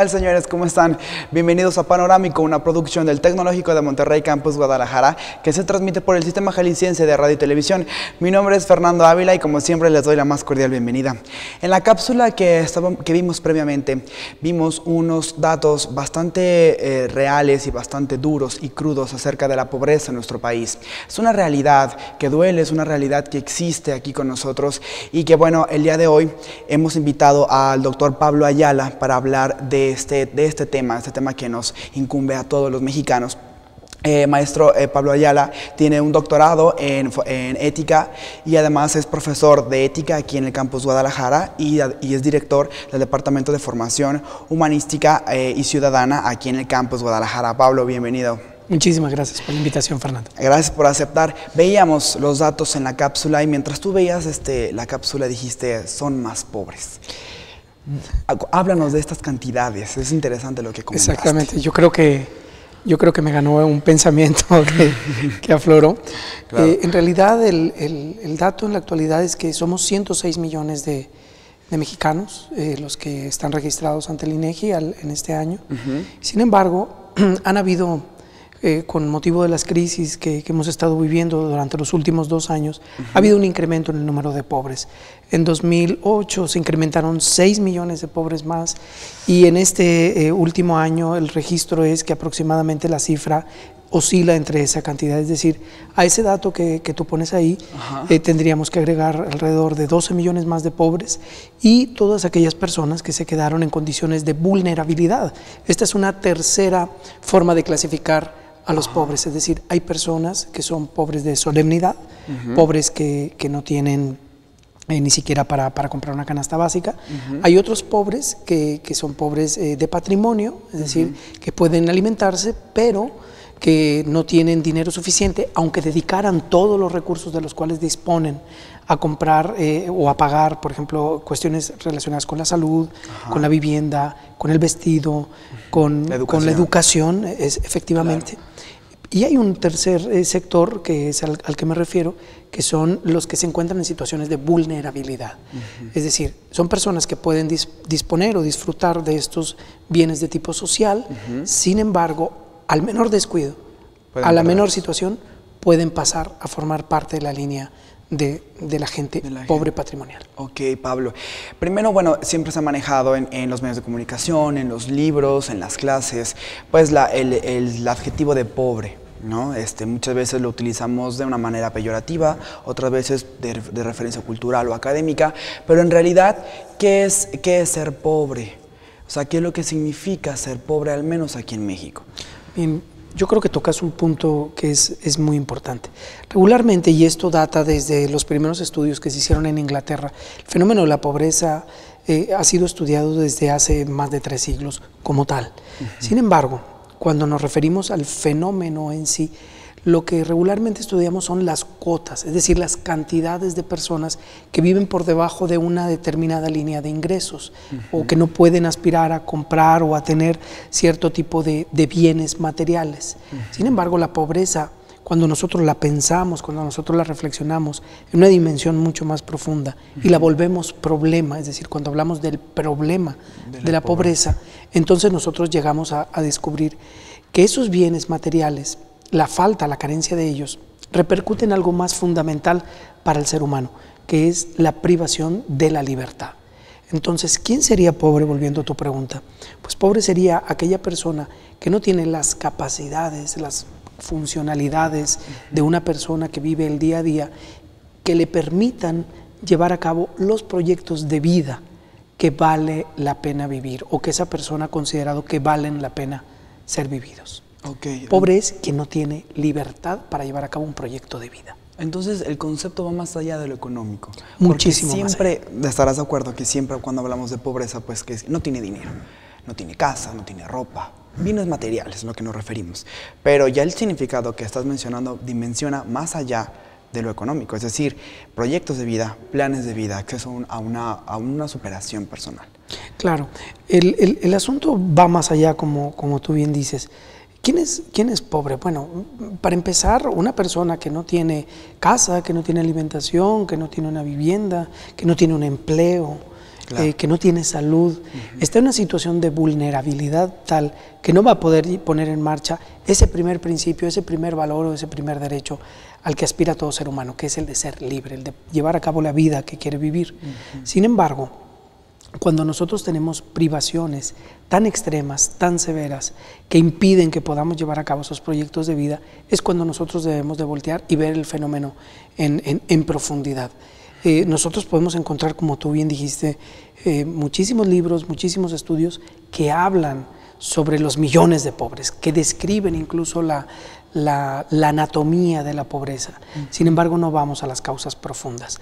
Hola señores, ¿cómo están? Bienvenidos a Panorámico, una producción del Tecnológico de Monterrey Campus Guadalajara que se transmite por el Sistema Jalisciense de Radio y Televisión. Mi nombre es Fernando Ávila y como siempre les doy la más cordial bienvenida. En la cápsula que vimos previamente, vimos unos datos bastante reales y bastante duros y crudos acerca de la pobreza en nuestro país. Es una realidad que duele, es una realidad que existe aquí con nosotros y que bueno, el día de hoy hemos invitado al doctor Pablo Ayala para hablar de este tema que nos incumbe a todos los mexicanos. Maestro Pablo Ayala tiene un doctorado en ética y además es profesor de ética aquí en el campus Guadalajara y es director del Departamento de Formación Humanística y Ciudadana aquí en el campus Guadalajara. Pablo, bienvenido. Muchísimas gracias por la invitación, Fernando. Gracias por aceptar. Veíamos los datos en la cápsula y mientras tú veías la cápsula dijiste, son más pobres. Háblanos de estas cantidades, es interesante lo que comentaste. Exactamente, yo creo que me ganó un pensamiento que afloró. Claro. En realidad el dato en la actualidad es que somos 106 millones de mexicanos los que están registrados ante el INEGI en este año. Sin embargo, han habido, con motivo de las crisis que hemos estado viviendo durante los últimos 2 años, ha habido un incremento en el número de pobres. En 2008 se incrementaron 6 millones de pobres más y en este último año el registro es que aproximadamente la cifra oscila entre esa cantidad, es decir, a ese dato que tú pones ahí tendríamos que agregar alrededor de 12 millones más de pobres y todas aquellas personas que se quedaron en condiciones de vulnerabilidad. Esta es una tercera forma de clasificar a los pobres, es decir, hay personas que son pobres de solemnidad, pobres que no tienen ni siquiera para comprar una canasta básica. Hay otros pobres que son pobres de patrimonio, es decir, que pueden alimentarse, pero que no tienen dinero suficiente, aunque dedicaran todos los recursos de los cuales disponen a comprar o a pagar, por ejemplo, cuestiones relacionadas con la salud, con la vivienda, con el vestido, con la educación, efectivamente. Claro. Y hay un tercer sector, que es al que me refiero, que son los que se encuentran en situaciones de vulnerabilidad. Es decir, son personas que pueden disponer o disfrutar de estos bienes de tipo social, sin embargo, al menor descuido, a la menor situación, pueden pasar a formar parte de la línea de la gente pobre patrimonial. Ok, Pablo. Primero, bueno, siempre se ha manejado en los medios de comunicación, en los libros, en las clases, pues el adjetivo de pobre, ¿no? Muchas veces lo utilizamos de una manera peyorativa, otras veces de referencia cultural o académica, pero en realidad, ¿qué es ser pobre? O sea, ¿qué es lo que significa ser pobre, al menos aquí en México? Bien, yo creo que tocas un punto que es muy importante. Regularmente, y esto data desde los primeros estudios que se hicieron en Inglaterra, el fenómeno de la pobreza ha sido estudiado desde hace más de 3 siglos como tal. Sin embargo, cuando nos referimos al fenómeno en sí, lo que regularmente estudiamos son las cuotas, es decir, las cantidades de personas que viven por debajo de una determinada línea de ingresos o que no pueden aspirar a comprar o a tener cierto tipo de bienes materiales. Sin embargo, la pobreza, cuando nosotros la pensamos, cuando nosotros la reflexionamos en una dimensión mucho más profunda y la volvemos problema, es decir, cuando hablamos del problema de la pobreza, entonces nosotros llegamos a descubrir que esos bienes materiales, la falta, la carencia de ellos, repercute en algo más fundamental para el ser humano, que es la privación de la libertad. Entonces, ¿quién sería pobre, volviendo a tu pregunta? Pues pobre sería aquella persona que no tiene las capacidades, las funcionalidades de una persona que vive el día a día, que le permitan llevar a cabo los proyectos de vida que vale la pena vivir o que esa persona ha considerado que valen la pena ser vividos. Pobre es quien no tiene libertad para llevar a cabo un proyecto de vida. Entonces el concepto va más allá de lo económico. Muchísimo más allá. Siempre estarás de acuerdo que siempre cuando hablamos de pobreza, pues que no tiene dinero, no tiene casa, no tiene ropa, bienes materiales es lo que nos referimos. Pero ya el significado que estás mencionando dimensiona más allá de lo económico, es decir, proyectos de vida, planes de vida, acceso a una superación personal. Claro, el asunto va más allá, como tú bien dices. ¿Quién es pobre? Bueno, para empezar, una persona que no tiene casa, que no tiene alimentación, que no tiene una vivienda, que no tiene un empleo, Claro. Que no tiene salud, está en una situación de vulnerabilidad tal que no va a poder poner en marcha ese primer principio, ese primer valor o ese primer derecho al que aspira todo ser humano, que es el de ser libre, el de llevar a cabo la vida que quiere vivir. Sin embargo, cuando nosotros tenemos privaciones tan extremas, tan severas, que impiden que podamos llevar a cabo esos proyectos de vida, es cuando nosotros debemos de voltear y ver el fenómeno en profundidad. Nosotros podemos encontrar, como tú bien dijiste, muchísimos libros, muchísimos estudios que hablan sobre los millones de pobres, que describen incluso la anatomía de la pobreza. Sin embargo, no vamos a las causas profundas.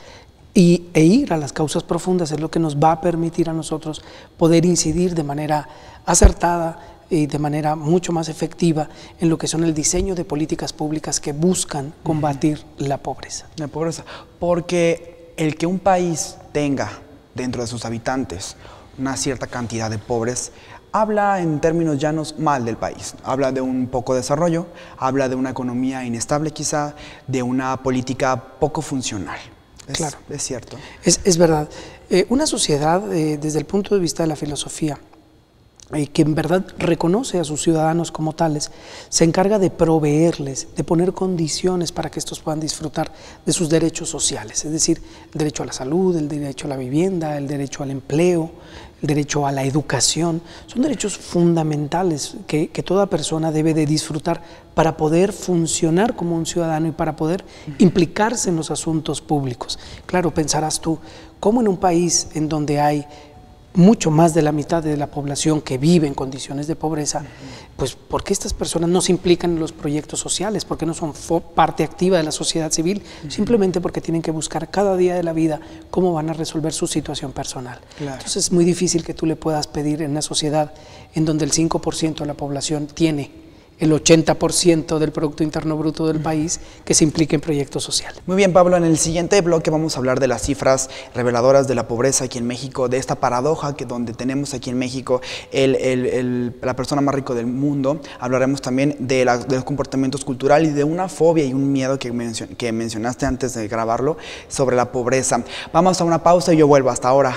E ir a las causas profundas es lo que nos va a permitir a nosotros poder incidir de manera acertada y de manera mucho más efectiva en lo que son el diseño de políticas públicas que buscan combatir la pobreza. La pobreza, porque el que un país tenga dentro de sus habitantes una cierta cantidad de pobres, habla en términos llanos mal del país. Habla de un poco desarrollo, habla de una economía inestable quizá, de una política poco funcional. Claro. Es cierto. Es verdad. Una sociedad, desde el punto de vista de la filosofía, que en verdad reconoce a sus ciudadanos como tales, se encarga de proveerles, de poner condiciones para que estos puedan disfrutar de sus derechos sociales, es decir, el derecho a la salud, el derecho a la vivienda, el derecho al empleo, el derecho a la educación. Son derechos fundamentales que toda persona debe de disfrutar para poder funcionar como un ciudadano y para poder implicarse en los asuntos públicos. Claro, pensarás tú, ¿cómo en un país en donde hay mucho más de la mitad de la población que vive en condiciones de pobreza, pues ¿por qué estas personas no se implican en los proyectos sociales? ¿Por qué no son parte activa de la sociedad civil? Simplemente porque tienen que buscar cada día de la vida cómo van a resolver su situación personal. Claro. Entonces es muy difícil que tú le puedas pedir en una sociedad en donde el 5% de la población tiene el 80% del Producto Interno Bruto del país que se implique en proyectos sociales. Muy bien, Pablo, en el siguiente bloque vamos a hablar de las cifras reveladoras de la pobreza aquí en México, de esta paradoja que donde tenemos aquí en México la persona más rica del mundo. Hablaremos también de los comportamientos culturales y de una fobia y un miedo que mencionaste antes de grabarlo sobre la pobreza. Vamos a una pausa y yo vuelvo. Hasta ahora.